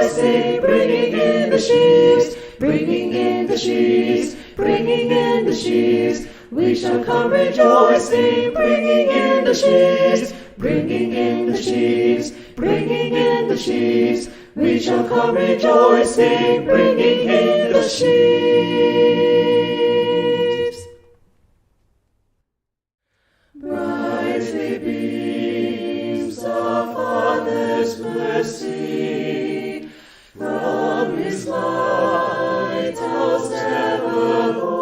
rejoicing, bringing in the sheaves, bringing in the sheaves, bringing in the sheaves. We shall come rejoicing, bringing in the sheaves, bringing in the sheaves, bringing in the sheaves. We shall come rejoicing, bringing in the sheaves. Brightly beams our Father's mercy, from his lighthouse evermore.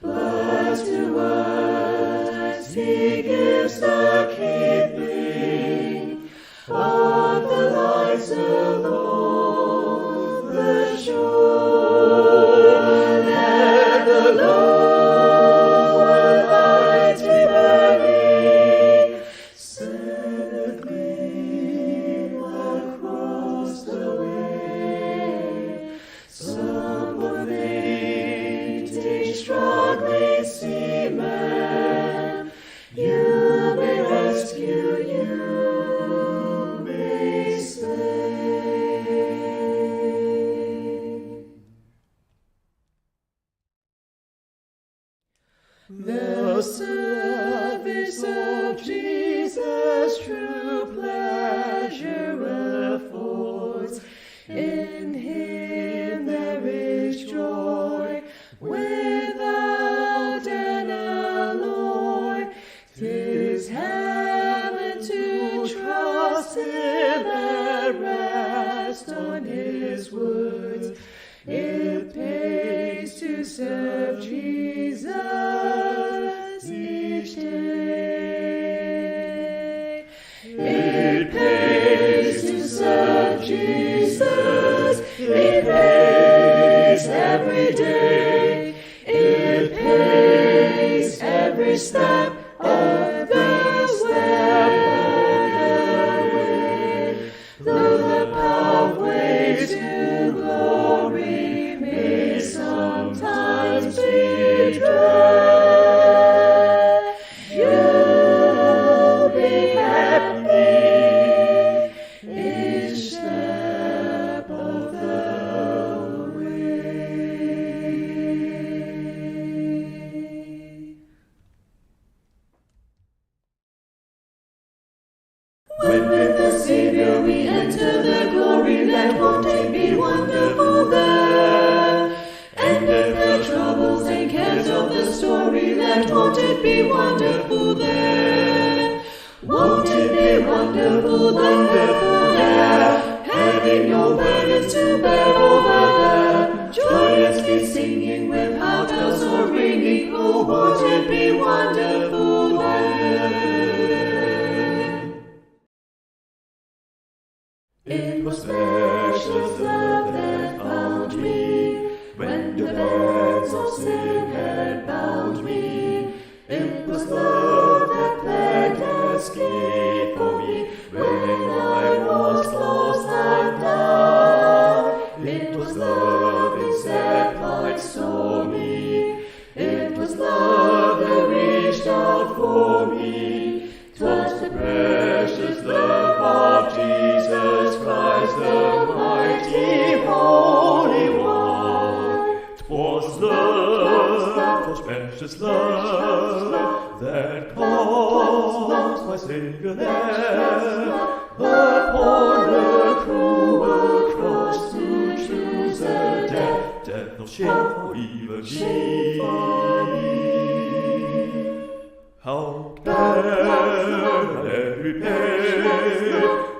But to us he gives the keeping of the lives alone, the shore and the lower light be burning, send a gleam across the wave. Some of fainting, struggling seamen, you may rescue, you may save. The service of Jesus true pleasure affords. In him there is joy without an alloy. 'Tis heaven to trust him and rest on his words. It pays to serve Jesus each day. It pays to serve Jesus. It pays every day. It pays every step of the way. Though the pathway to glory may sometimes be dread, you'll be happy each step of the way. When with the Savior we enter the glory land, won't it be wonderful there? And if the troubles and cares of the story land, won't it be wonderful there? Won't it be wonderful there? Having no burdens to bear over there, joyously singing without bells or ringing, oh, won't it be wonderful there? It was precious love that found me when the bands of sin had bound me. It was love that planned escape for me when I was lost and found. It was love in sad plight saw me. It was love that reached out for me. 'Twas the precious love of Jesus Christ, the mighty Holy One. 'Twas love, 'twas precious love, that caused my Savior there upon the cruel cross to choose a death no shame for even me. How can I repay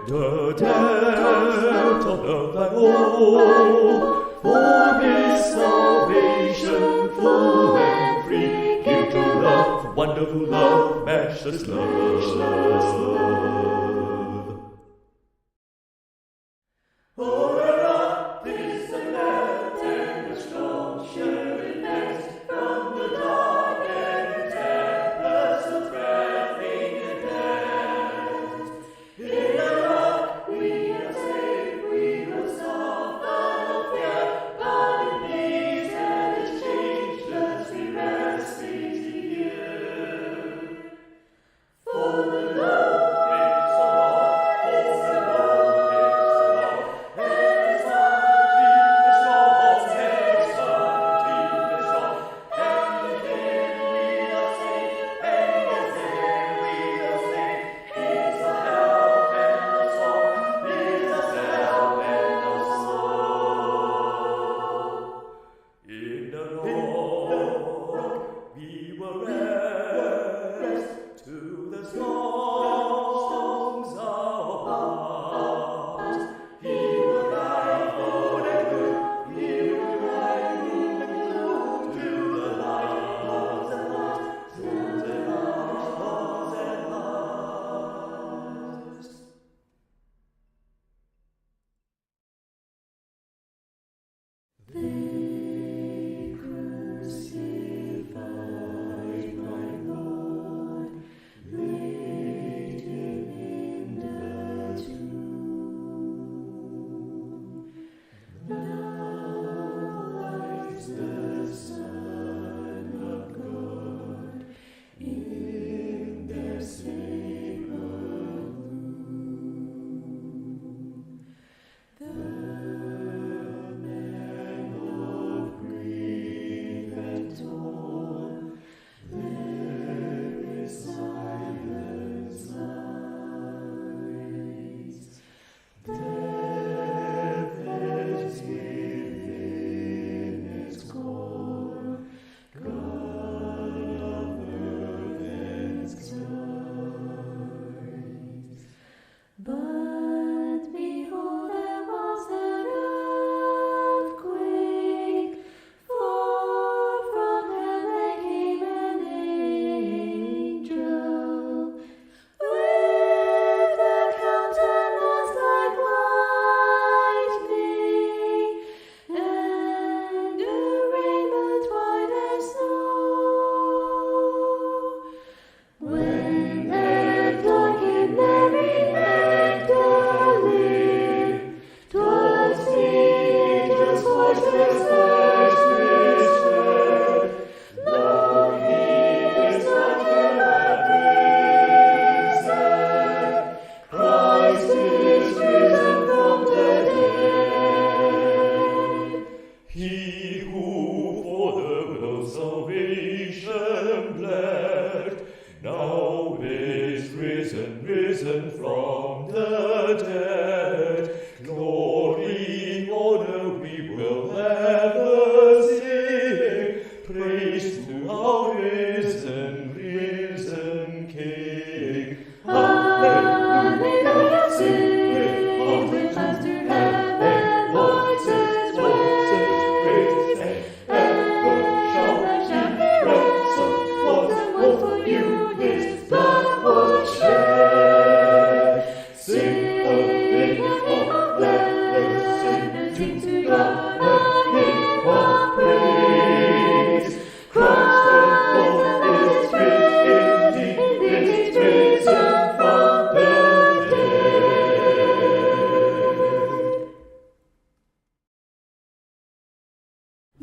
the debt of love I owe? For his salvation full and free, give to love, wonderful love, matchless love. Oh, the rock is the left and the strong sure defense from the dark and tempest threatening advance. In the rock we are safe, we will suffer no fear. God in peace and his changeless we rest easy here. For the Lord is the rock, for the Lord is the rock.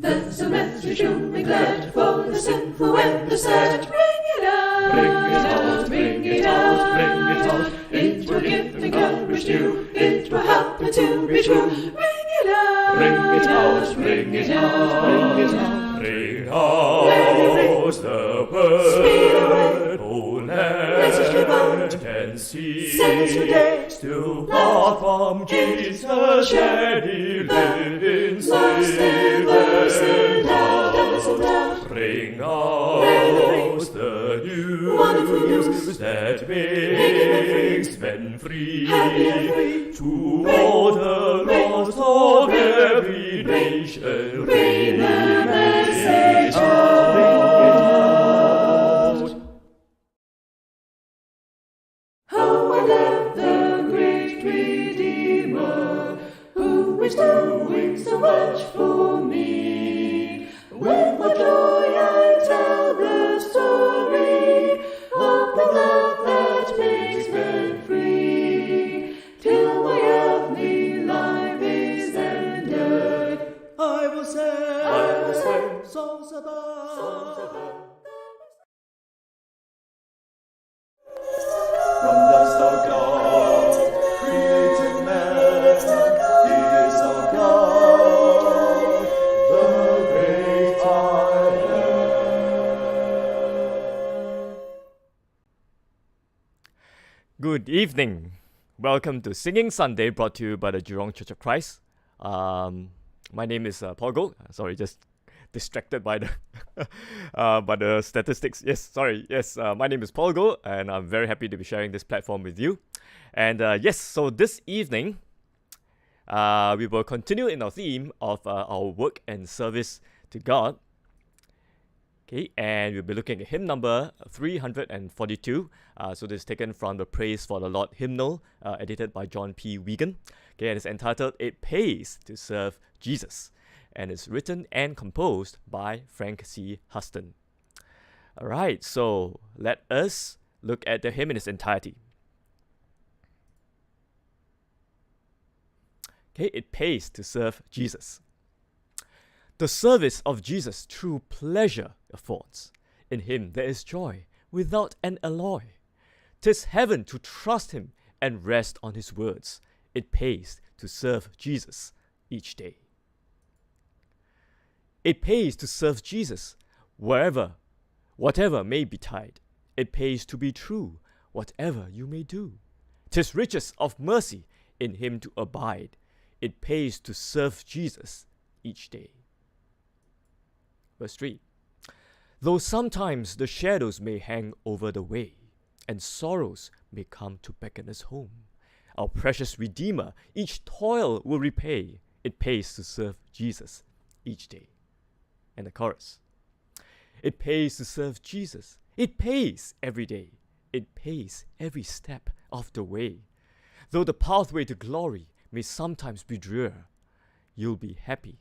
There's a message you'll be glad for the sinful and the sad. Bring it out, bring it out, bring it out, bring it out. It will give and courage you, it will happen to be true. Bring it out, bring it out, bring it out, bring it out. Bring out the word, O land, and see. Still far from Jesus, any living Savior. Bring out the news that makes men free. To all the lost of every nation, bring the message out. How I love the great Redeemer, who is doing so much for me. With what joy I tell the story of the love that makes men free. Till my earthly life is ended, I will sing songs above. From dust of God, created man, He is our God, the great I am. Good evening. Welcome to Singing Sunday, brought to you by the Jurong Church of Christ. My name is Paul Gold. Sorry, just distracted by the by the statistics. My name is Paul Gold, and I'm very happy to be sharing this platform with you. And so this evening, we will continue in our theme of our work and service to God. Okay, and we'll be looking at hymn number 342. So this is taken from the Praise for the Lord hymnal, edited by John P. Wiegand. Okay, and it's entitled "It Pays to Serve Jesus," and it's written and composed by Frank C. Huston. All right, so let us look at the hymn in its entirety. Okay, it pays to serve Jesus. The service of Jesus true pleasure affords. In him there is joy without an alloy. 'Tis heaven to trust him and rest on his words. It pays to serve Jesus each day. It pays to serve Jesus whatever may betide. It pays to be true, whatever you may do. 'Tis riches of mercy in him to abide. It pays to serve Jesus each day. Verse 3. Though sometimes the shadows may hang over the way, and sorrows may come to beckon us home, our precious Redeemer each toil will repay. It pays to serve Jesus each day. And the chorus. It pays to serve Jesus. It pays every day. It pays every step of the way. Though the pathway to glory may sometimes be drear, you'll be happy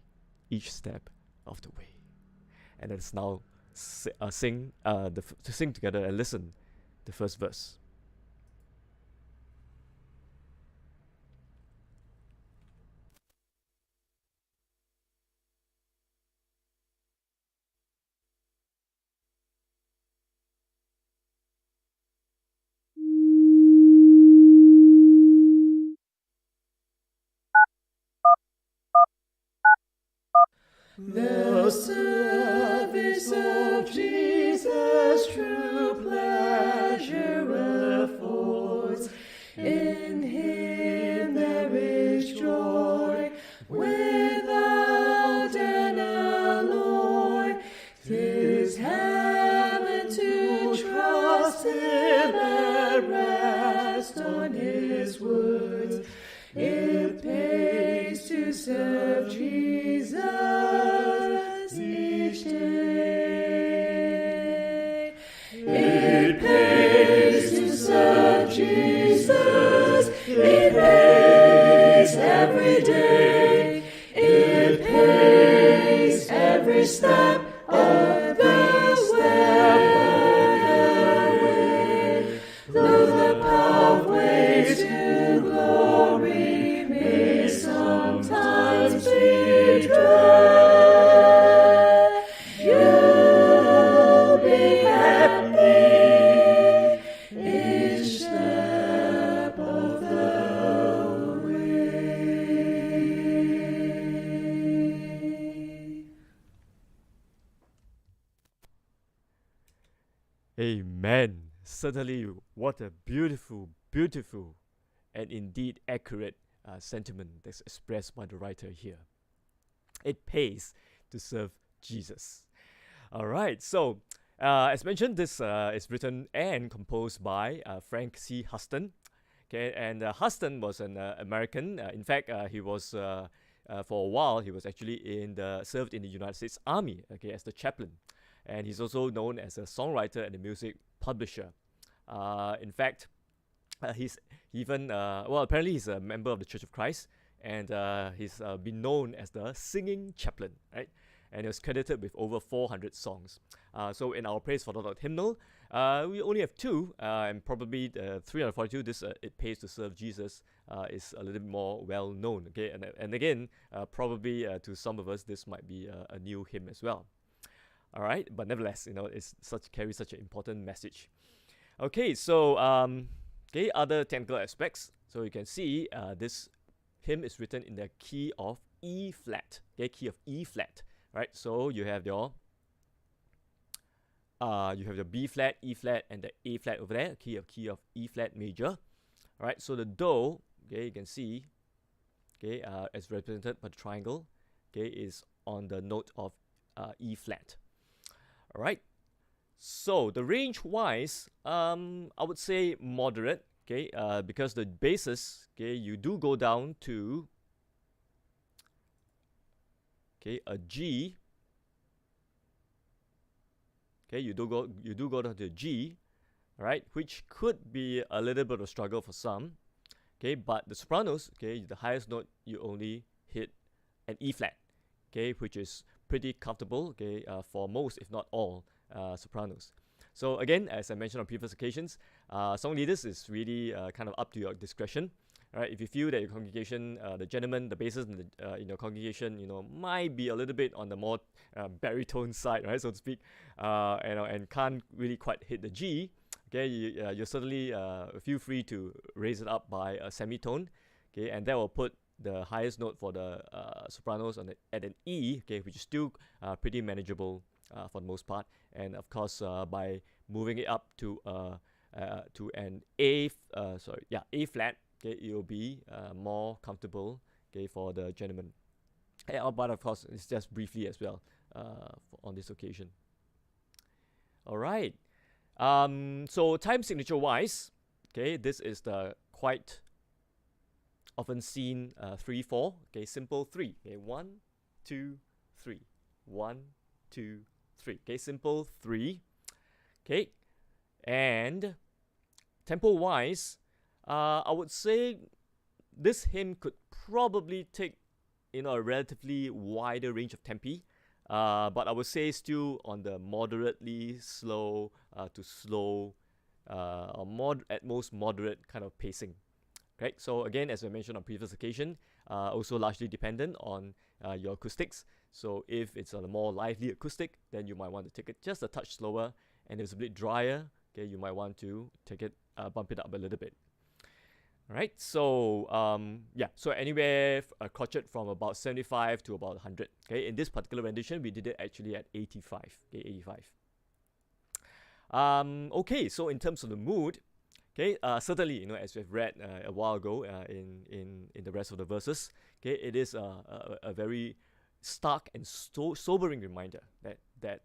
each step of the way. And let's now sing together and listen the first verse. The service of Jesus true pleasure affords. In him there is joy without an alloy. 'Tis heaven to trust him and rest on his words. It pays to serve Jesus each day. It pays to serve Jesus. It pays every day. It pays every step of the way. Though the pathway to glory may sometimes be dread, Amen. Certainly, what a beautiful, beautiful, and indeed accurate sentiment that's expressed by the writer here. It pays to serve Jesus. All right, so as mentioned, this is written and composed by Frank C. Huston. Okay, and Huston was an American. In fact, he was for a while he was actually served in the United States Army. Okay, as the chaplain, and he's also known as a songwriter and a music publisher. In fact, he's even apparently he's a member of the Church of Christ, and he's been known as the singing chaplain, right? And he was credited with over 400 songs. So in our Praise for the Lord hymnal, we only have two, and probably 342. This "It Pays to Serve Jesus" is a little bit more well known. Okay, and again, probably to some of us, this might be a new hymn as well. All right, but nevertheless, it's carries such an important message. Okay, so other technical aspects. So you can see this hymn is written in the key of E flat. Okay, key of E flat. Right, so you have your B flat, E flat, and the A flat over there. Key of E flat major. All right, so the Do, okay, you can see, okay, as represented by the triangle, okay, is on the note of E flat. All right, so the range wise, I would say moderate, okay, because the basis, okay, you do go down to, okay, a G. Okay, you do go down to G, right, which could be a little bit of a struggle for some. Okay, but the sopranos, okay, the highest note you only hit an E flat, okay, which is pretty comfortable, okay, for most, if not all, sopranos. So again, as I mentioned on previous occasions, song leaders is really kind of up to your discretion. Right, if you feel that your congregation, the gentleman, the basses in your congregation, might be a little bit on the more baritone side, right, so to speak, and can't really quite hit the G, okay, you certainly feel free to raise it up by a semitone, okay, and that will put the highest note for the sopranos at an E, okay, which is still pretty manageable for the most part, and of course by moving it up to an A flat. Okay, it will be more comfortable, okay, for the gentleman. But of course, it's just briefly as well on this occasion. All right. So time signature wise, okay, this is the quite often seen 3/4. Okay, simple 3. Okay, 1, 2, 3. 1, 2, 3. Okay, simple 3. Okay, and tempo wise. I would say this hymn could probably take a relatively wider range of tempi, but I would say still on the moderately slow to slow, or at most moderate kind of pacing. Okay, so again, as I mentioned on previous occasion, also largely dependent on your acoustics. So if it's on a more lively acoustic, then you might want to take it just a touch slower, and if it's a bit drier, okay, you might want to take it, bump it up a little bit. Right, so so anywhere crotchet from about 75 to about 100. Okay, in this particular rendition, we did it actually at 85. Okay, 85. Okay, so in terms of the mood, okay, certainly, as we've read a while ago in the rest of the verses, okay, it is a very stark and sobering reminder that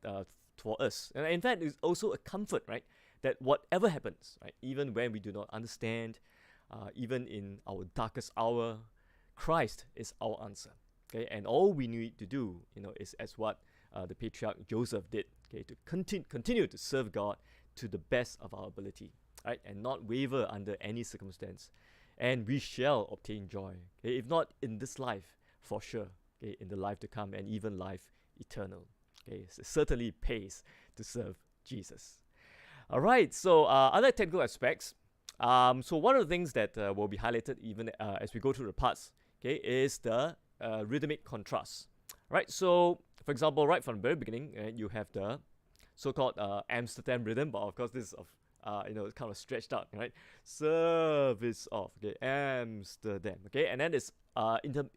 for us, and in fact, it's also a comfort, right, that whatever happens, right, even when we do not understand. Even in our darkest hour, Christ is our answer. Okay, and all we need to do, is as what the patriarch Joseph did. Okay, to continue to serve God to the best of our ability, right, and not waver under any circumstance, and we shall obtain joy. Okay, if not in this life, for sure. Okay, in the life to come, and even life eternal. Okay, so it certainly pays to serve Jesus. All right. So other technical aspects. So one of the things that will be highlighted even as we go through the parts, okay, is the rhythmic contrast, right? So, for example, right from the very beginning, you have the so-called Amsterdam rhythm, but of course this is it's kind of stretched out, right? Service of, okay, Amsterdam, okay, and then it's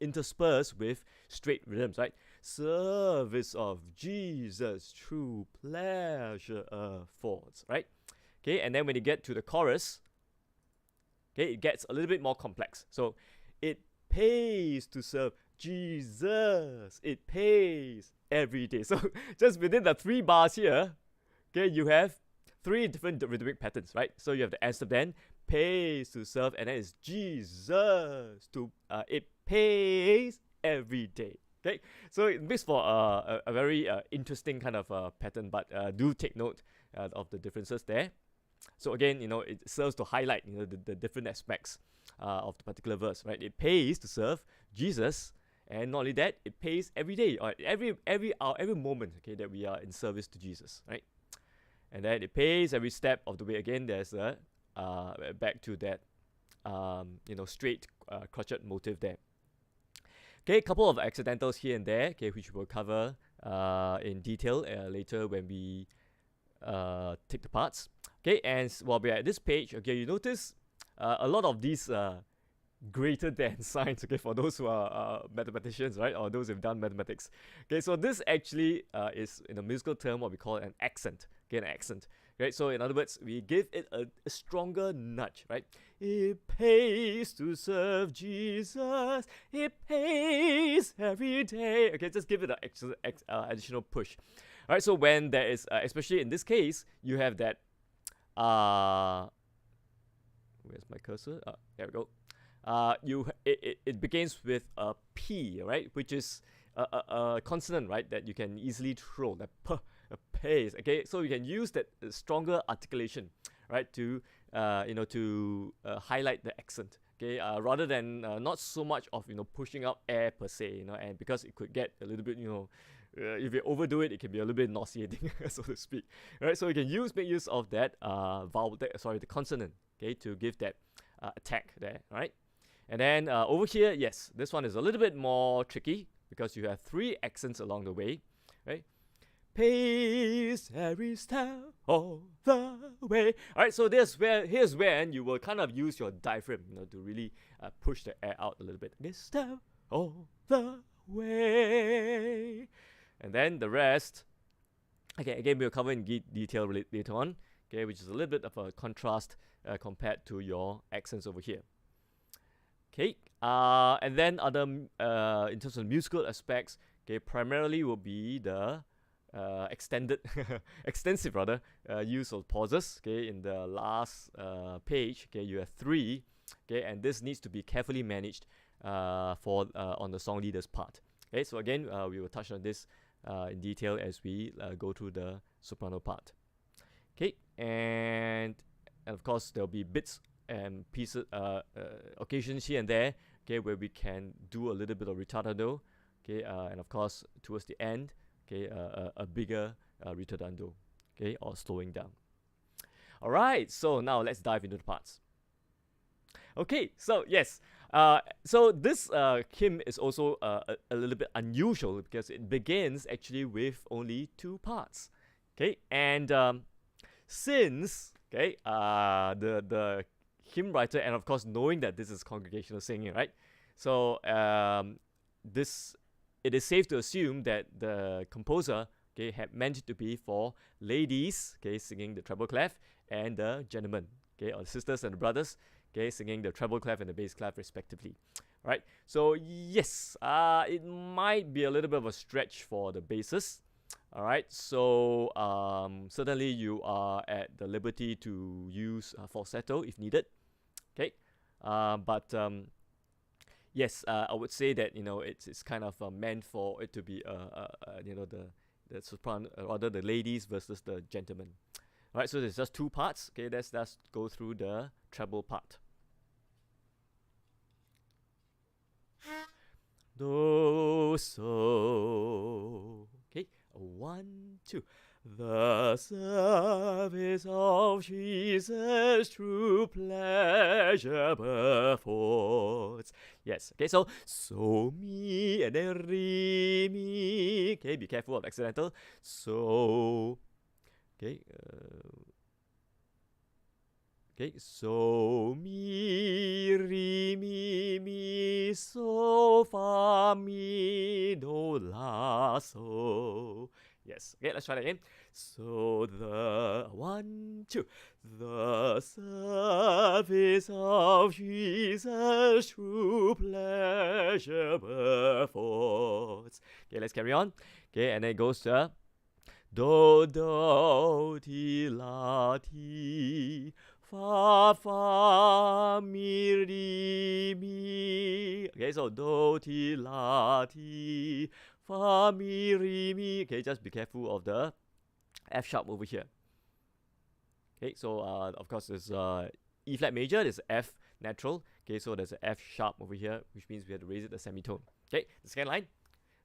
interspersed with straight rhythms, right? service of Jesus, true pleasure affords, right? Okay, and then when you get to the chorus, okay, it gets a little bit more complex. So it pays to serve Jesus. It pays every day. So just within the 3 bars here, okay, you have 3 different rhythmic patterns, right? So you have the answer then, pays to serve, and then it's Jesus to it pays every day. Okay, so it makes for a very interesting kind of pattern, but do take note of the differences there. So again, it serves to highlight the different aspects of the particular verse, right? It pays to serve Jesus, and not only that, it pays every day or every hour, every moment, okay, that we are in service to Jesus, right? And then it pays every step of the way. Again, there's a back to that straight crotchet motive there. Okay, a couple of accidentals here and there, okay, which we'll cover in detail later when we take the parts. Okay, and while we're at this page, okay, you notice a lot of these greater than signs, okay, for those who are mathematicians, right, or those who've done mathematics. Okay, so this actually is, in a musical term, what we call an accent. Okay, an accent. Right, so in other words, we give it a stronger nudge, right? It pays to serve Jesus. It pays every day. Okay, just give it an additional push. All right, so when there is, especially in this case, you have that. Where's my cursor? There we go. It begins with a P, right, which is a consonant, right, that you can easily throw, that P, pays. Okay, so you can use that stronger articulation, right, to highlight the accent. Okay, rather than not so much of pushing out air per se, and because it could get a little bit if you overdo it, it can be a little bit nauseating, so to speak. Right, so you can make use of that the consonant, okay, to give that attack there, right? And then over here, yes, this one is a little bit more tricky because you have 3 accents along the way, right? Pays every step of the way. All right, so here's when you will kind of use your diaphragm, to really push the air out a little bit. This step of the way, and then the rest. Okay, again we'll cover in detail later on. Okay, which is a little bit of a contrast compared to your accents over here. Okay, and then other in terms of musical aspects, okay, primarily will be the extensive use of pauses. Okay, in the last page, okay, you have 3. Okay, and this needs to be carefully managed for on the song leader's part. Okay, so again, we will touch on this in detail as we go through the soprano part. Okay, and of course there'll be bits and pieces, occasions here and there, okay, where we can do a little bit of ritardando, okay, and of course towards the end, okay, a bigger ritardando, okay, or slowing down. All right, so now let's dive into the parts. Okay, so yes, so this hymn is also a little bit unusual because it begins actually with only 2 parts, okay, and since the hymn writer, and of course knowing that this is congregational singing, right? So it is safe to assume that the composer, okay, had meant it to be for ladies, okay, singing the treble clef, and the gentlemen, okay, or the sisters and the brothers, okay, singing the treble clef and the bass clef respectively, right? So yes, it might be a little bit of a stretch for the basses. All right, so certainly you are at the liberty to use falsetto if needed. Okay, but yes, I would say that it's kind of meant for it to be the soprano, rather the ladies versus the gentlemen. All right, so there's just 2 parts. Okay, let's go through the treble part. Do so. Okay, 1, 2. The service of Jesus true pleasure affords. Yes, okay, so mi and then re mi. Okay, be careful of accidental. So, okay, Okay, so mi re mi so fa mi do la so. Yes. Okay, let's try that again. So the 1, 2. The service of Jesus true pleasure affords. Okay, let's carry on. Okay, and then it goes to do do ti la ti fa fa mi re mi. Okay, so do ti la ti fa mi re mi. Okay, just be careful of the F sharp over here. Okay, so of course there's E flat major, there's F natural. Okay, so there's a F sharp over here, which means we have to raise it a semitone. Okay, the second line.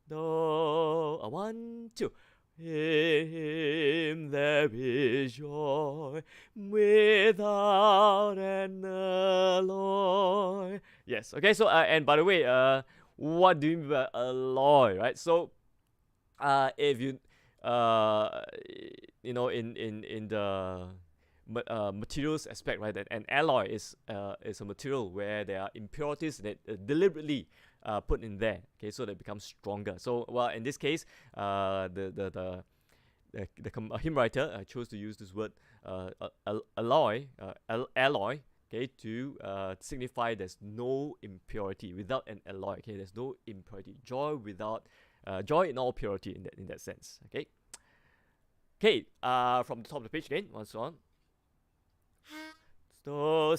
Do 1, 2. In him there is joy without an alloy. Yes. Okay. So and by the way, what do you mean by alloy, right? So if you in the materials aspect, right, that an alloy is a material where there are impurities that deliberately put in there, okay, so that it becomes stronger. So, well, in this case, the hymn writer chose to use this word alloy, okay, to signify there's no impurity without an alloy. Okay, there's no impurity. Joy without joy in all purity in that sense. Okay. Okay. From the top of the page again. Once on. So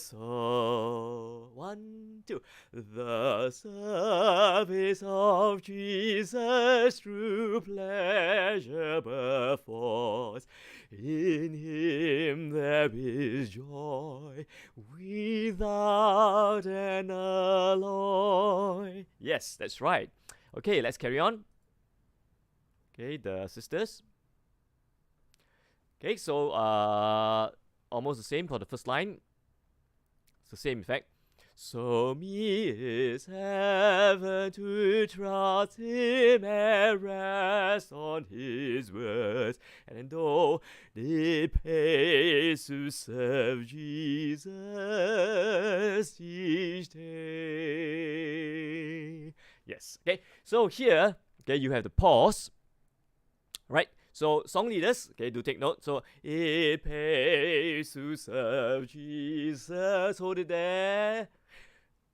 1, 2. The service of Jesus true pleasure affords. In him there is joy without an alloy. Yes, that's right. Okay, let's carry on. Okay, the sisters. Okay, so almost the same for the first line. It's the same effect. So me is heaven to trust him and rest on his words, and though they pay to serve Jesus each day. Yes. Okay. So here, okay, you have the pause, right? So song leaders, okay, do take note. So it pays to serve Jesus, hold it there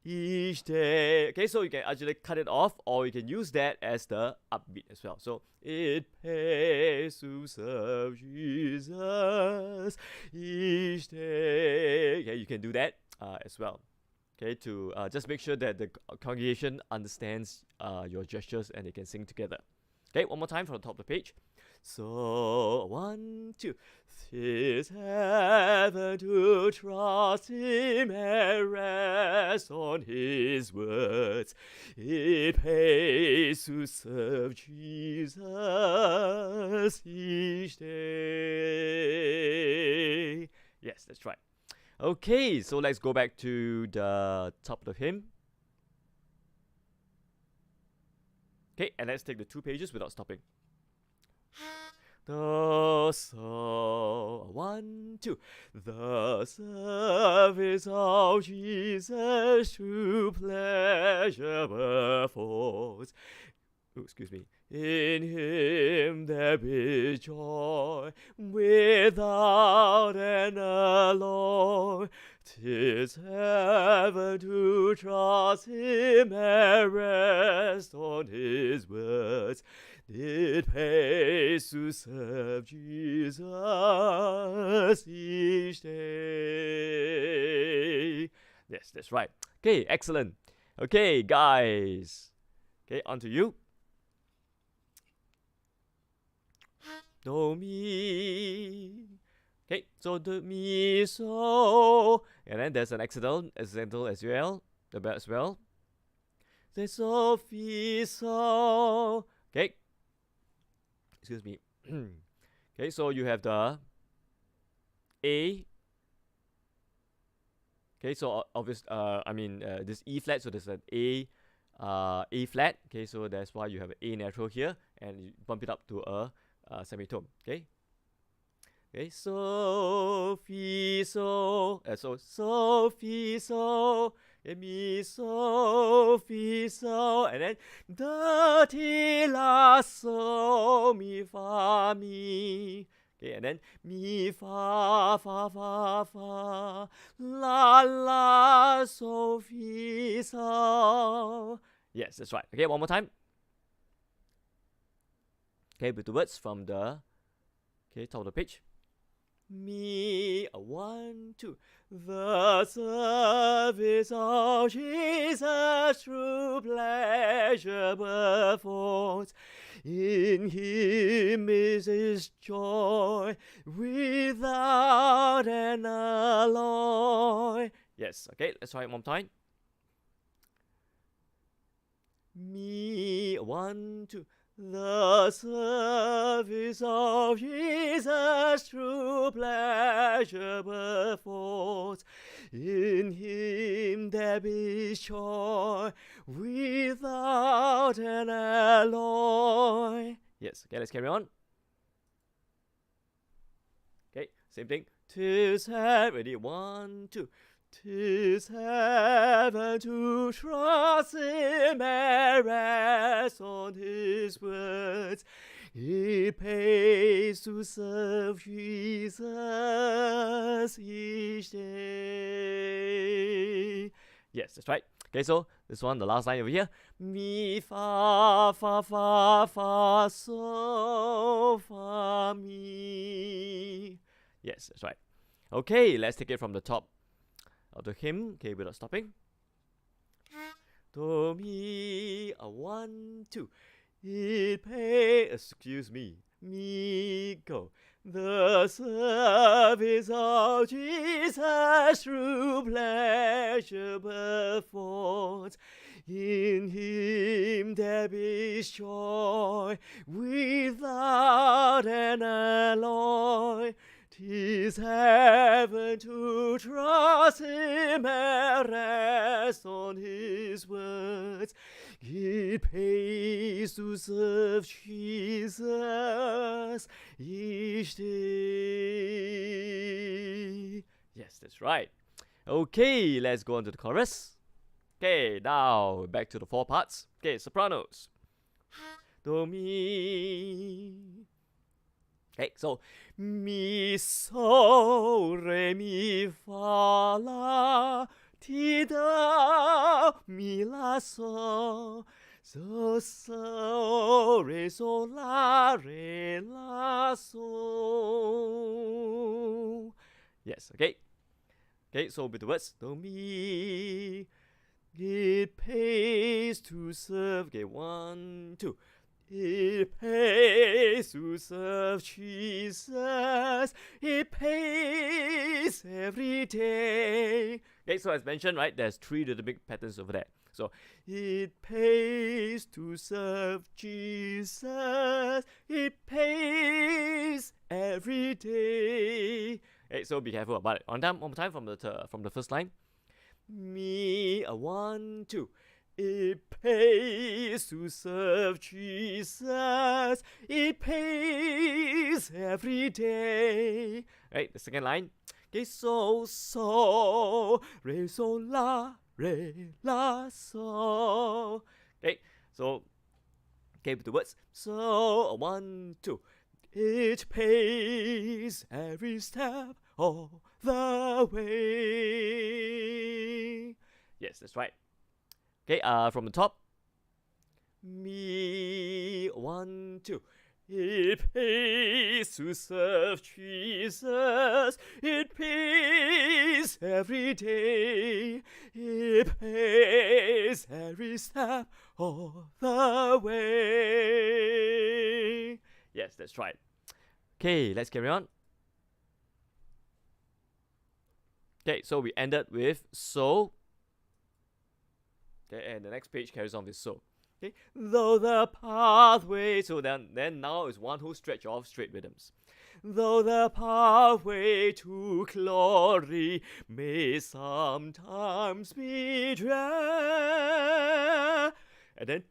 each day. Okay, so you can actually cut it off, or you can use that as the upbeat as well. So it pays to serve Jesus each day. Okay, you can do that as well. Okay, to just make sure that the congregation understands your gestures and they can sing together. Okay, one more time from the top of the page. So 1, 2. 'Tis heaven to trust him and rest on his words. It pays to serve Jesus each day. Yes, that's right. Okay, so let's go back to the top of the hymn. Okay, and let's take the 2 pages without stopping. The so 1, 2. The service of Jesus true pleasure affords. Ooh, excuse me. In him there is joy without an alloy. 'Tis heaven to trust him and rest on his words. It pays to serve Jesus each day. Yes, that's right. Okay, excellent. Okay, guys. Okay, on to you. Do mi. Okay, so do mi so, and then there's an accidental as well, as well. Say so fi so. Okay. Excuse me. Okay, so you have the A. Okay, so obvious. This E flat, so there's an A flat. Okay, so that's why you have an A natural here, and you bump it up to a semitone. Okay. Okay, so, fi, so, so, fi, so, okay, mi, so, fi, so, and then da, ti, la, so, mi, fa, mi. Okay, and then mi, fa, fa, fa, fa, la, la, so, fi, so. Yes, that's right. Okay, one more time. Okay, with the words from the top of the page. Me, a 1, 2. The service of Jesus true pleasure performs. In him is his joy without an alloy. Yes, okay, let's try it one more time. Me, 1, 2. The service of Jesus true pleasure performs. In him there is joy without an alloy. Yes, okay, let's carry on. Okay, same thing. 'Tis heaven, ready, 1, 2. 'Tis heaven to trust him and rest on his words. It pays to serve Jesus each day. Yes, that's right. Okay, so this one, the last line over here. Mi, fa, fa, fa, fa, so, fa, mi. Yes, that's right. Okay, let's take it from the top of the hymn, okay, without stopping. Do, mi, a 1, 2. It pay, excuse me, mi, go. The service of Jesus true pleasure performs. In him there is joy without an alloy. 'Tis heaven to trust him and rest on his words. It pays to serve Jesus each day. Yes, that's right. Okay, let's go on to the chorus. Okay, now back to the 4 parts. Okay, sopranos. Do, mi. Okay, so mi, so, re, mi, fa, la, ti, da, mi, la, so, so, re, so, la, so. Yes, okay. Okay, so with the words, do, mi. It pays to serve. Okay, 1, 2. It pays to serve Jesus. It pays every day. Okay, so as mentioned, right, there's 3 rhythmic patterns over there. So, it pays to serve Jesus. It pays every day. Okay, so be careful about it. One more time from the first line. Me, a 1, 2. It pays to serve Jesus. It pays every day. Right, the second line. Okay, so, re, so, la, so. Okay, so, okay, with the words. So, 1, 2. It pays every step of the way. Yes, that's right. Okay, from the top. Me, 1, 2. It pays to serve Jesus. It pays every day. It pays every step of the way. Yes, that's right. Okay, let's carry on. Okay, so we ended with so. Okay, and the next page carries on with so. Okay, though the pathway, so then now is one whole stretch of straight rhythms. Though the pathway to glory may sometimes be dread, and then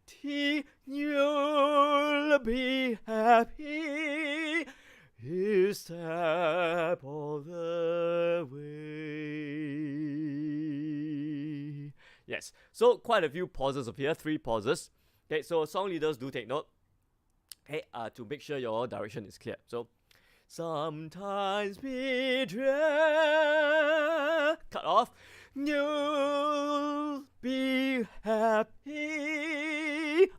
you'll be happy His step all the way. Yes, so quite a few pauses of here, 3 pauses. Okay, so song leaders do take note. Okay, to make sure your direction is clear. So, sometimes we dread, cut off, you'll be happy,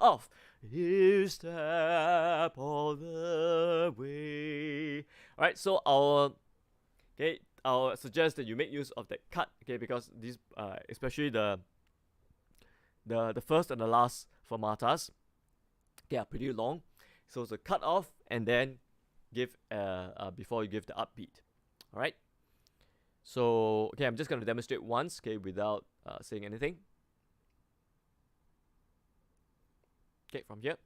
off. You step all the way. Alright, so I'll suggest that you make use of that cut, okay, because these especially the first and the last fermatas, they are pretty long. So it's a cut off and then give before you give the upbeat. Alright. So okay, I'm just gonna demonstrate once, okay, without saying anything. Okay, from here.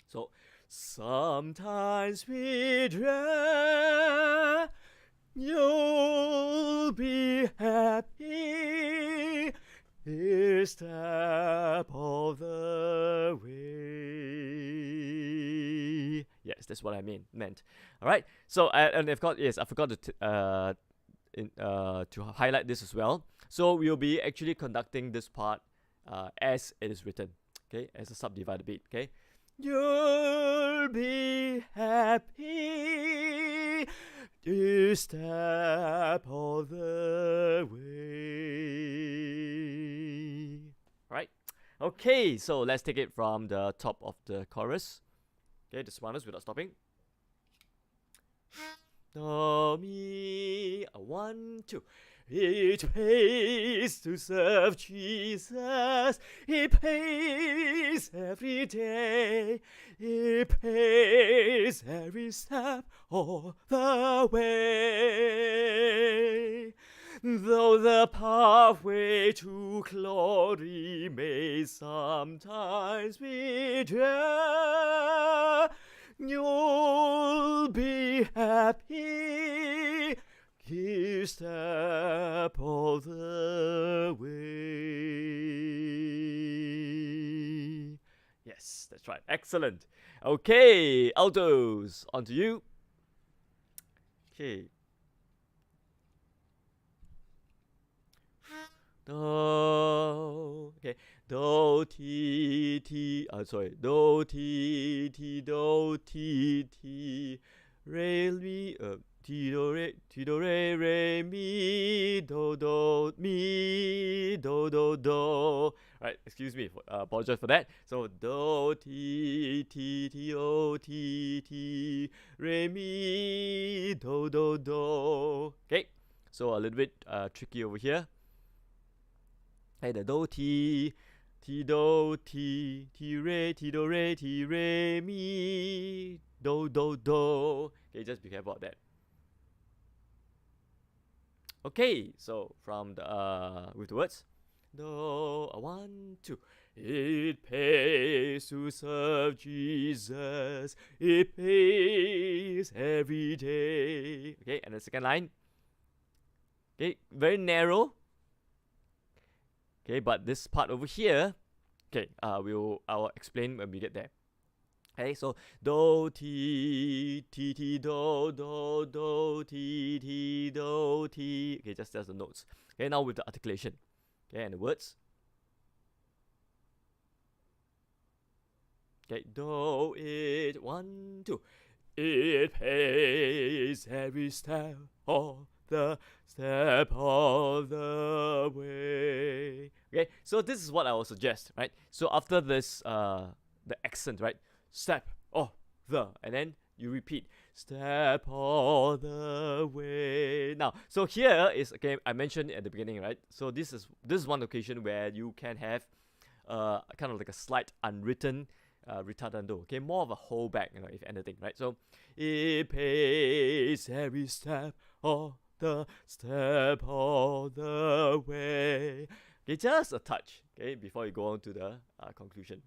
So, sometimes we dread, you'll be happy, you step all the way. Yes, that's what I meant. All right. So, and of course, yes, I forgot to highlight this as well. So we'll be actually conducting this part as it is written. Okay, as a subdivided beat. Okay, you'll be happy to step all the way. Right? Okay, so let's take it from the top of the chorus. Okay, the sopranos without stopping. Do, mi, 1, 2. It pays to serve Jesus. It pays every day. It pays every step all the way. Though the pathway to glory may sometimes be drear, you'll be happy. You step all the way. Yes, that's right. Excellent. Okay, altos, on to you. Okay. Do. Okay. Do, ti, ti. Do, ti, ti, do, ti, ti. Re, mi, ti, do, re, mi, do, mi, do. Right, excuse me, apologize for that. So, do, ti, do, ti, re, mi, do. Okay, so a little bit tricky over here. Hey, the do, ti, do, ti, do, re, mi, do. Okay, just be careful about that. Okay, so from the with the words, do, 1, 2. It pays to serve Jesus. It pays every day. Okay, and the second line. Okay, very narrow. Okay, but this part over here, okay, I'll explain when we get there. Okay, so do, ti, do, ti, do, ti. Okay, just the notes. Okay, now with the articulation. Okay, and the words. Okay, do it, 1, 2. It pays every step of the way. Okay, so this is what I will suggest, right? So after this, the accent, right? Step, and then you repeat, step all the way. Now, so here is, okay, I mentioned at the beginning, right? So this is one occasion where you can have kind of like a slight unwritten ritardando, okay, more of a holdback, if anything, right? So it pays every step all the way. Okay, just a touch, okay, before you go on to the conclusion.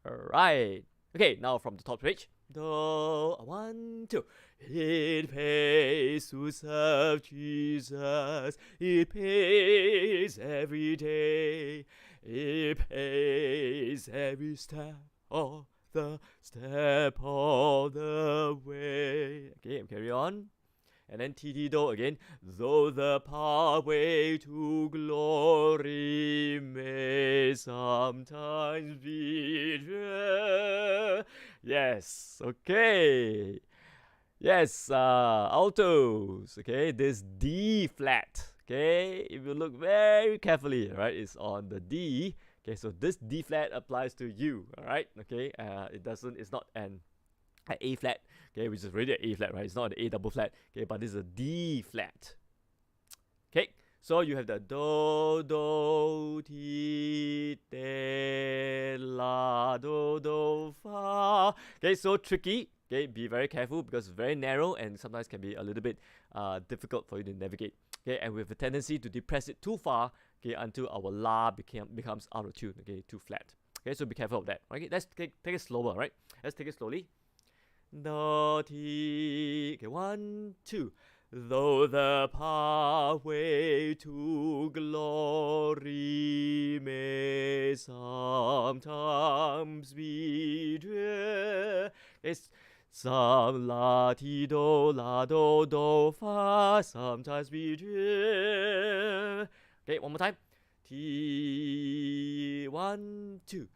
Alright. Okay, now from the top page. Do, 1, 2. It pays to serve Jesus. It pays every day. It pays every step of the step all the way. Okay, carry on. And then T do again. Though the pathway to glory may sometimes be drear. Yes, okay. Yes, altos. Okay, this D flat. Okay, if you look very carefully, right, it's on the D. Okay, so this D flat applies to you. All right. Okay, it's not an A flat. Okay, which is really an A flat, right? It's not an A double flat. Okay, but this is a D flat. Okay, so you have the do do ti te la do do fa. Okay, so tricky. Okay, be very careful because it's very narrow and sometimes can be a little bit difficult for you to navigate. Okay, and we have a tendency to depress it too far. Okay, until our la becomes out of tune. Okay, too flat. Okay, so be careful of that. Okay, let's take it slower. Right, let's take it slowly. Do ti. Okay, 1, 2. Though the pathway to glory may sometimes be drear. It's some la ti do fa sometimes be drear. Okay, one more time. T 1, 2.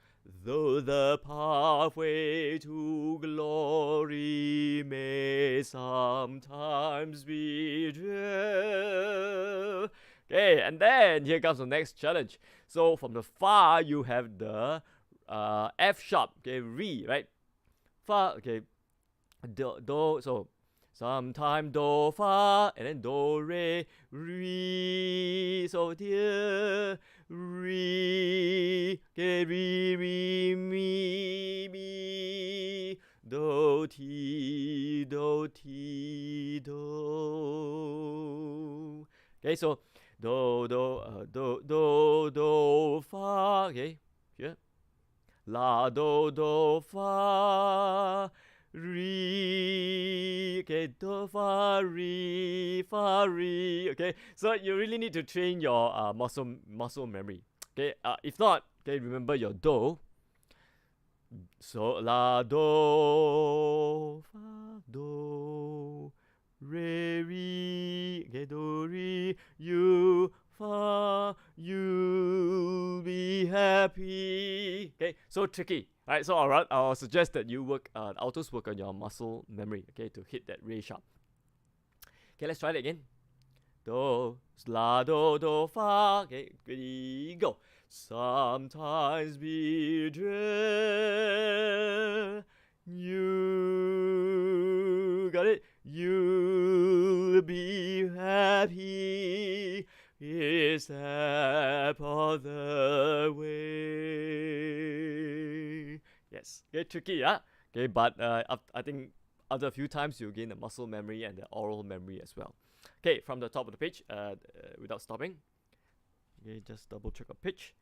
Though the pathway to glory may sometimes be drear. Okay, and then here comes the next challenge. So from the fa, you have the F sharp, okay, re, right? Fa, okay, do, so sometime do fa, and then do re, re, so dear, re, okay, re, mi, do, ti, do. Okay, so do, fa, okay, here, la, do, fa, re, okay, do, fa, re, okay, so you really need to train your muscle memory. Okay, if not, okay, remember your do. So la do fa do re, okay, do re, you fa, you'll be happy. Okay, so tricky. Alright, so alright, I'll suggest that you altos work on your muscle memory, okay, to hit that re sharp. Okay, let's try it again. Do, la, do, fa. Okay, ready, go. Sometimes be drear. You got it. You'll be happy. Is step on the way. Yes, okay, tricky, huh? Okay, but I think after a few times you'll gain the muscle memory and the oral memory as well. Okay, from the top of the page, without stopping. Okay, just double check our pitch.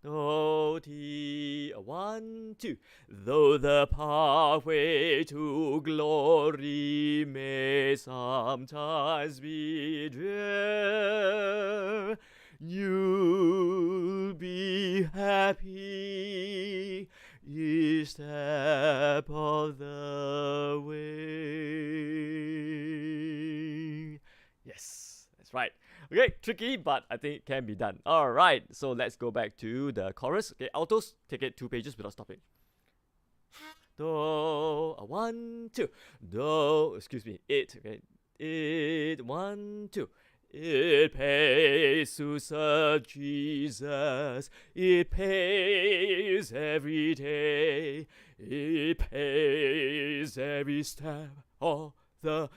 Do, ti, 1, 2. Though the pathway to glory may sometimes be drear, you'll be happy each step of the way. Yes, that's right. Okay, tricky, but I think it can be done. Alright, so let's go back to the chorus. Okay, altos, take it 2 pages without stopping. Do, 1, 2. Do, excuse me, it, okay. It, 1, 2. It pays to serve Jesus. It pays every day. It pays every step of the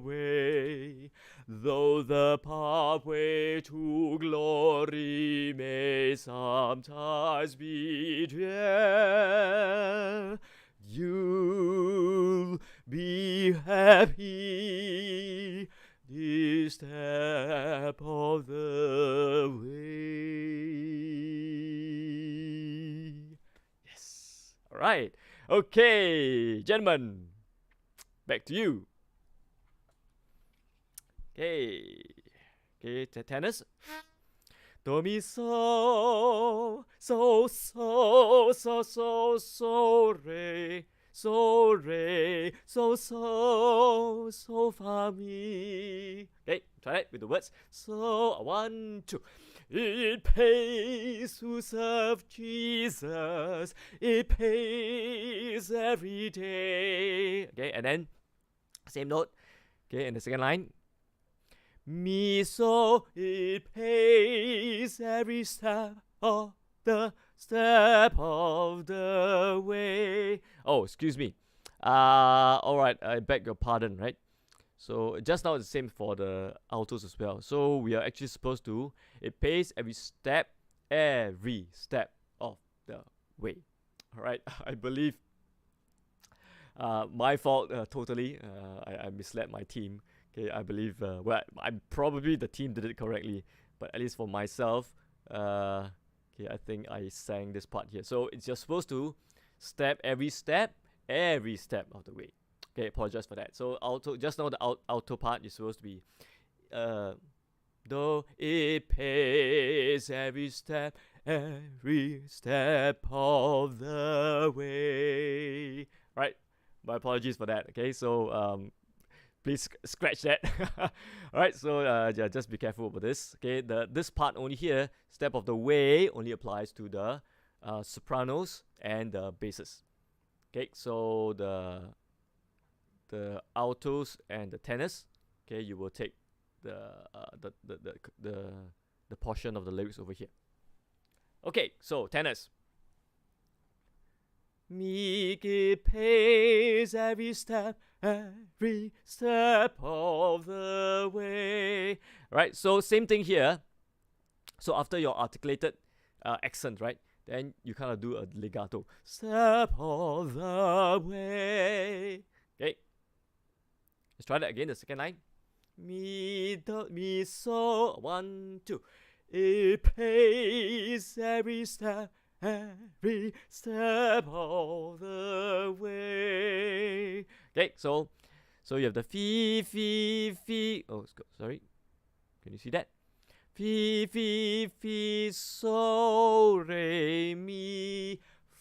way. Though the pathway to glory may sometimes be drear, you'll be happy this step of the way. Yes. All right. Okay, gentlemen, back to you. Okay, tenors. Do mi so so, re, so, re, so, fa, mi. Okay, try that with the words. So, 1, 2. It pays to serve Jesus. It pays every day. Okay, and then same note. Okay, in the second line. Me so it pays every step of the way. Oh, excuse me. Alright, I beg your pardon, right? So just now it's the same for the altos as well. So we are actually supposed to, it pays every step of the way. Alright, I believe my fault totally. I misled my team. Okay, I believe, well, I'm probably the team did it correctly, but at least for myself, okay, I think I sang this part here. So it's just supposed to every step of the way. Okay, apologize for that. So alto, just now the alto part is supposed to be, though it pays every step of the way. Right, my apologies for that. Okay, so please scratch that. Alright, so yeah, just be careful about this. Okay, this part only here, step of the way, only applies to the sopranos and the basses. Okay, so the altos and the tenors, okay, you will take the portion of the lyrics over here. Okay, so tenors. Meek it pays every step of the way. Right, so same thing here. So after your articulated accent, right, then you kind of do a legato. Step of the way. Okay, let's try that again, the second line. Me so, 1, 2. It pays every step of the way. Okay, so you have the fi. Oh, sorry. Can you see that? Fi, so, re, mi,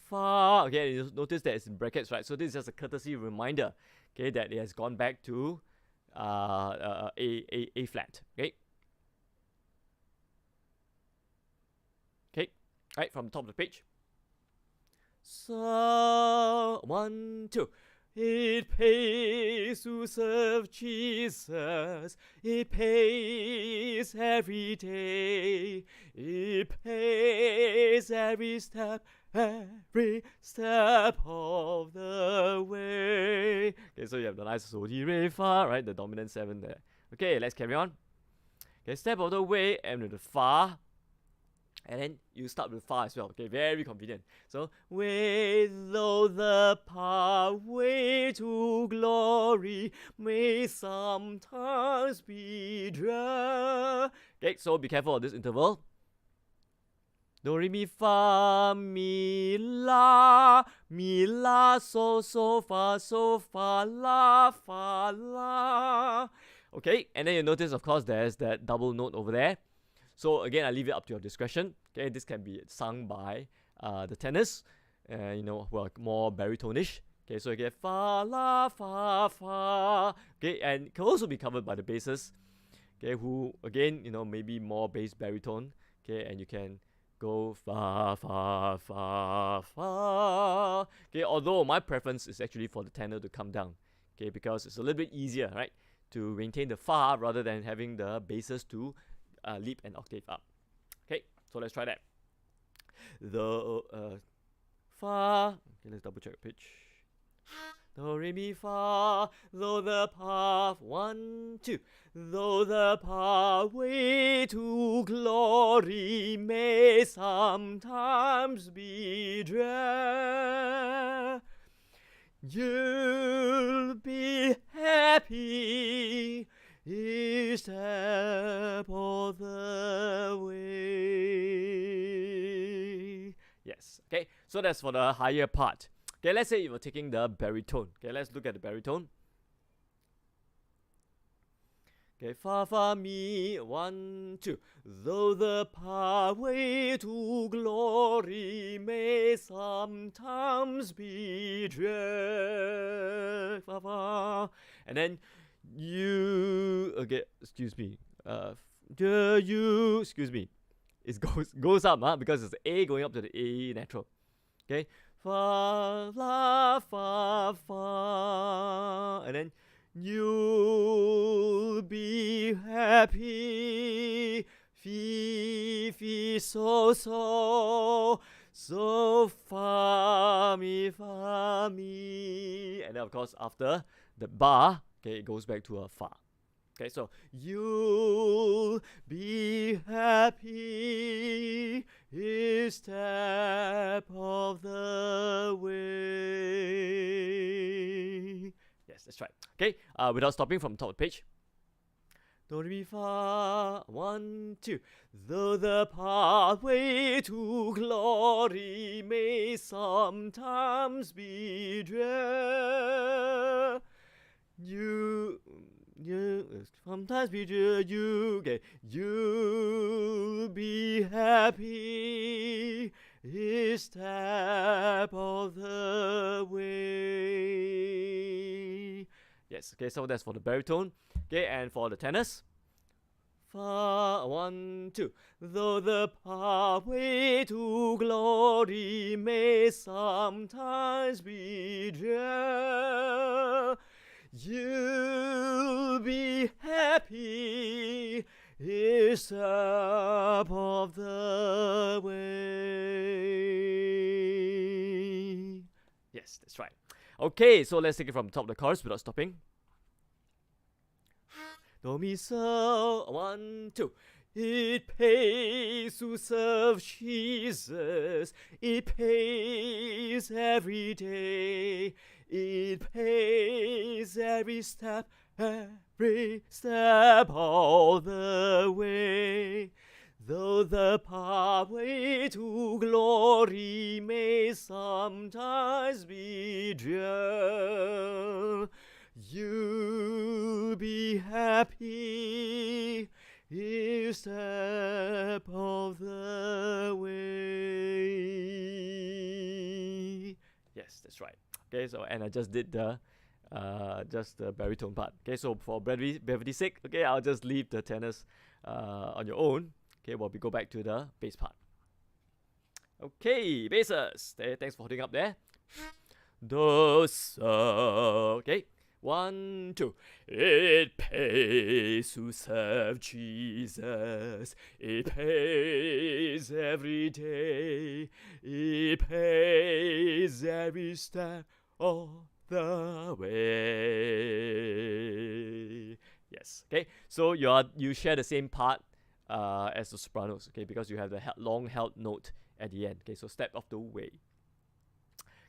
fa. Okay, you notice that it's in brackets, right? So this is just a courtesy reminder, okay, that it has gone back to A flat. Okay. Right, from the top of the page. So 1, 2. It pays to serve Jesus. It pays every day. It pays every step of the way. Okay, so you have the nice so di re fa, right? The dominant 7 there. Okay, let's carry on. Okay, step of the way and with the fa. And then you start with fa as well. Okay, very convenient. So, way though the pathway to glory may sometimes be dry. Okay, so be careful of this interval. Do, re, mi, fa, la, so, fa, la, fa, la. Okay, and then you notice, of course, there's that double note over there. So again, I leave it up to your discretion. Okay, this can be sung by the tenors, you know, who are more baritonish. Okay, so you get fa la fa fa. Okay, and it can also be covered by the basses. Okay, who again, you know, maybe more bass baritone. Okay, and you can go fa fa fa fa. Okay, although my preference is actually for the tenor to come down. Okay, because it's a little bit easier, right, to maintain the fa rather than having the basses to leap an octave up. Okay, so let's try that. The fa. Okay, let's double check the pitch. Do, re, mi, fa. Though the path, 1, 2. Though the pathway to glory may sometimes be drear, you'll be happy each step of the way. Yes, okay, so that's for the higher part. Okay, let's say you were taking the baritone. Okay, let's look at the baritone. Okay, fa fa mi, 1, 2. Though the pathway to glory may sometimes be dread, fa fa, and then you okay, excuse me, you, excuse me, it goes up, because it's A going up to the A natural. Okay, fa la fa fa, and then you'll be happy, fi fi so so, so fa mi, and then of course after the ba, okay, it goes back to a fa. Okay, so you'll be happy each step of the way. Yes, that's right. Okay, without stopping from top of the page. Do re mi fa, 1, 2. Though the pathway to glory may sometimes be dread, you sometimes be you, okay, you'll be happy each step of the way. Yes, okay, so that's for the baritone. Okay, and for the tenors, fa, 1, 2. Though the pathway to glory may sometimes be dread, you'll be happy each step of the way. Yes, that's right. Okay, so let's take it from the top of the chorus without stopping. Do mi so, 1, 2. It pays to serve Jesus. It pays every day. It pays every step all the way. Though the pathway to glory may sometimes be dread, you'll be happy each step of the way. Yes, that's right. Okay, so and I just did the baritone part. Okay, so for brevity's sake, okay, I'll just leave the tenors on your own. Okay, while we go back to the bass part. Okay, basses. Thanks for holding up there. Do so. Okay, 1, 2. It pays to serve Jesus. It pays every day. It pays every step of the way. Yes. Okay. So you share the same part as the sopranos. Okay, because you have the long held note at the end. Okay, so step of the way.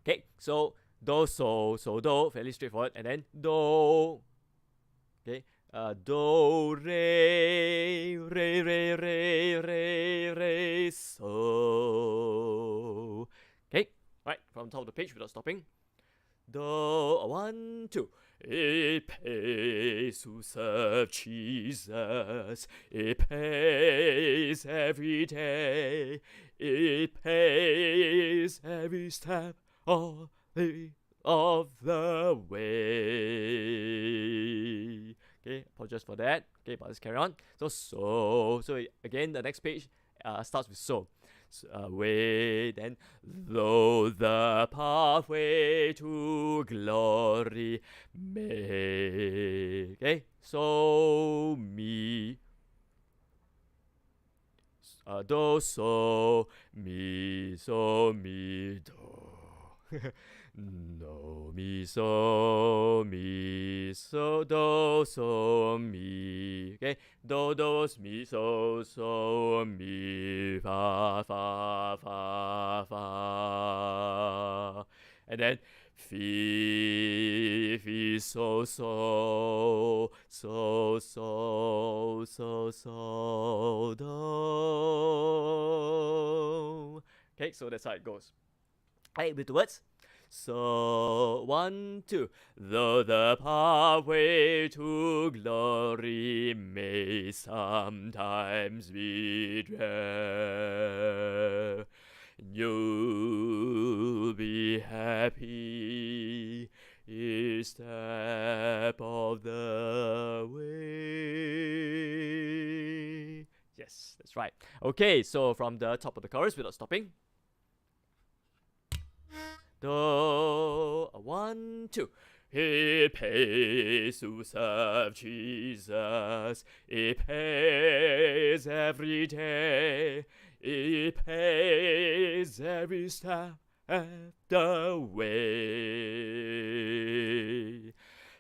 Okay, so do so do, fairly straightforward, and then do. Okay, do re so. Okay, right from top of the page without stopping. Do, 1, 2. It pays to serve Jesus. It pays every day. It pays every step of the way. Okay, apologize for that. Okay, but let's carry on. So again, the next page starts with so. Way, then though the pathway to glory may. Okay, so mi. Do so mi do. No mi so do so mi. Okay, do mi so mi fa, and then fi so do. Okay, so that's how it goes. Hey, with the words. So 1, 2. Though the pathway to glory may sometimes be drear, you'll be happy each step of the way. Yes, that's right. Okay, so from the top of the chorus without stopping. Do, 1, 2. It pays to serve Jesus. It pays every day. It pays every step the way.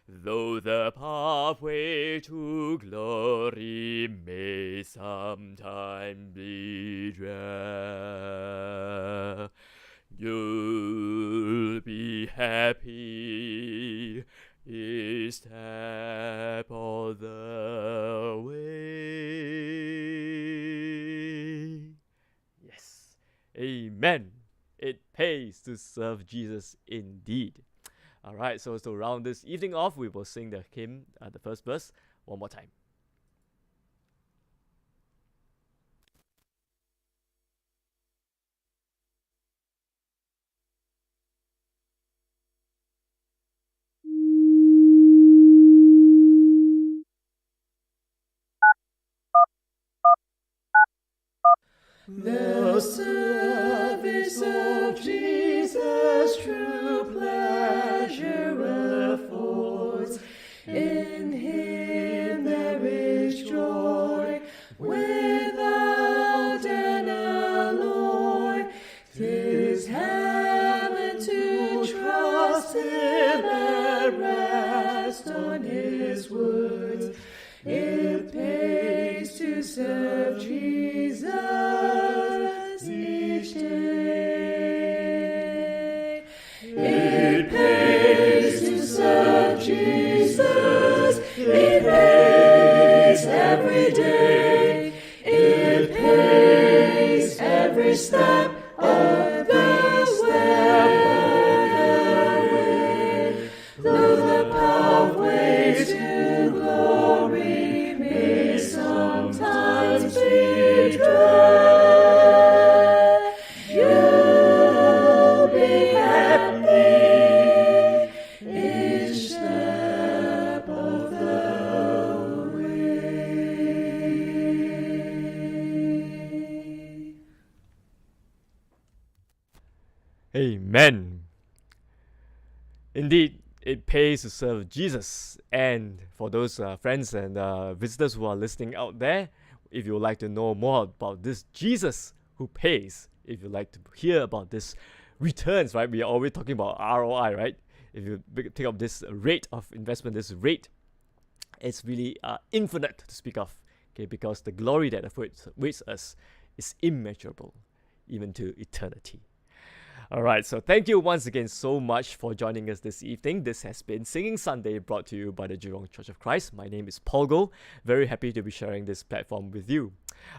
Though the pathway to glory may sometimes be drear, you'll be happy each step of the way. Yes. Amen. It pays to serve Jesus indeed. Alright, so to round this evening off, we will sing the hymn, the first verse, one more time. The service of Jesus true pleasure affords. In Him there is joy without an alloy. 'Tis heaven to trust Him and rest on His words. It pays to serve Jesus each day. It pays to serve Jesus. It pays every day. It pays every step of the way. Though the pathway to glory may sometimes be drear, you'll be happy each step of the way. Amen. Indeed, it pays to serve Jesus. And for those friends and visitors who are listening out there, if you would like to know more about this Jesus who pays, if you'd like to hear about this returns, right? We are always talking about ROI, right? If you take up this rate of investment, this rate, it's really infinite to speak of, okay? Because the glory that awaits us is immeasurable, even to eternity. All right, so thank you once again so much for joining us this evening. This has been Singing Sunday, brought to you by the Jurong Church of Christ. My name is Paul Go. Very happy to be sharing this platform with you.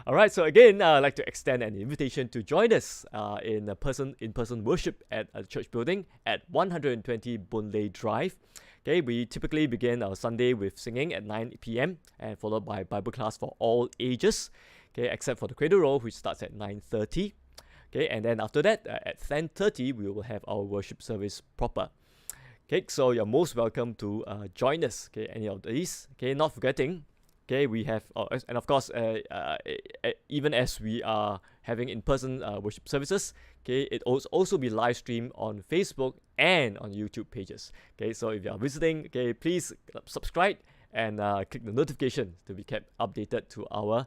All right, so again, I'd like to extend an invitation to join us in in-person worship at a church building at 120 Boon Lay Drive. Okay, we typically begin our Sunday with singing at 9 p.m. and followed by Bible class for all ages. Okay, except for the Cradle Roll, which starts at 9:30. Okay, and then after that, at 10:30, we will have our worship service proper. Okay, so you're most welcome to join us. Okay, any of these. Okay, not forgetting. Okay, we have, and of course, even as we are having in-person worship services, okay, it will also be live streamed on Facebook and on YouTube pages. Okay, so if you are visiting, okay, please subscribe and click the notification to be kept updated to our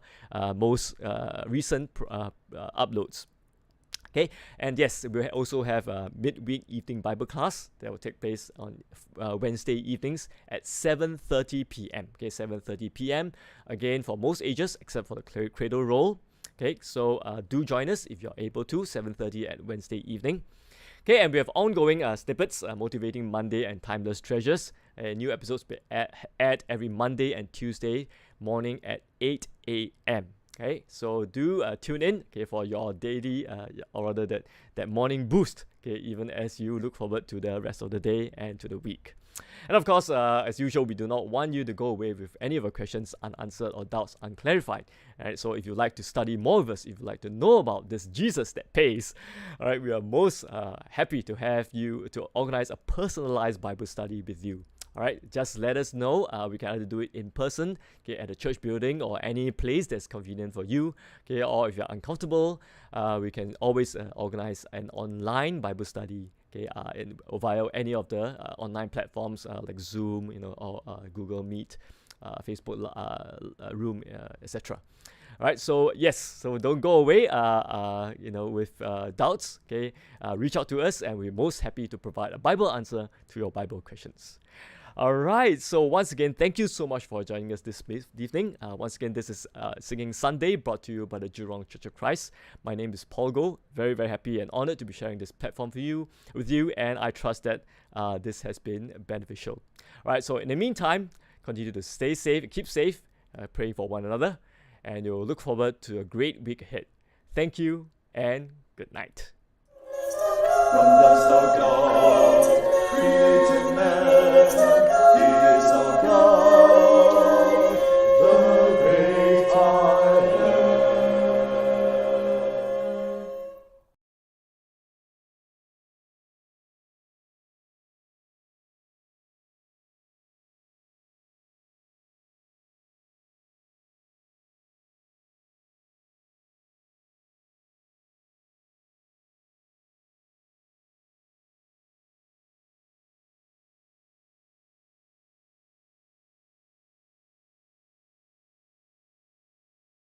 most recent uploads. Okay, and yes, we also have a midweek evening Bible class that will take place on Wednesday evenings at 7:30 p.m. Okay, 7:30 p.m. Again, for most ages except for the Cradle Roll. Okay, so do join us if you're able to, 7:30 at Wednesday evening. Okay, and we have ongoing snippets, Motivating Monday and Timeless Treasures. New episodes aired every Monday and Tuesday morning at 8 a.m. Okay, so do tune in, okay, for your daily, or rather that morning boost, okay, even as you look forward to the rest of the day and to the week. And of course, as usual, we do not want you to go away with any of your questions unanswered or doubts unclarified. All right, so if you'd like to study more with us, if you'd like to know about this Jesus that pays, all right, we are most happy to have you to organize a personalized Bible study with you. All right, just let us know. We can either do it in person, okay, at the church building or any place that's convenient for you, okay, or if you're uncomfortable, we can always organize an online Bible study, okay, via any of the online platforms like Zoom, or Google Meet, Facebook Room, etc. All right, so yes, so don't go away, with doubts, okay, reach out to us and we're most happy to provide a Bible answer to your Bible questions. All right, so once again, thank you so much for joining us this evening. Once again, this is Singing Sunday, brought to you by the Jurong Church of Christ. My name is Paul Go. Very, very happy and honored to be sharing this platform with you, and I trust that this has been beneficial. All right, so in the meantime, continue to stay safe, keep safe, praying for one another, and you'll look forward to a great week ahead. Thank you, and good night. From the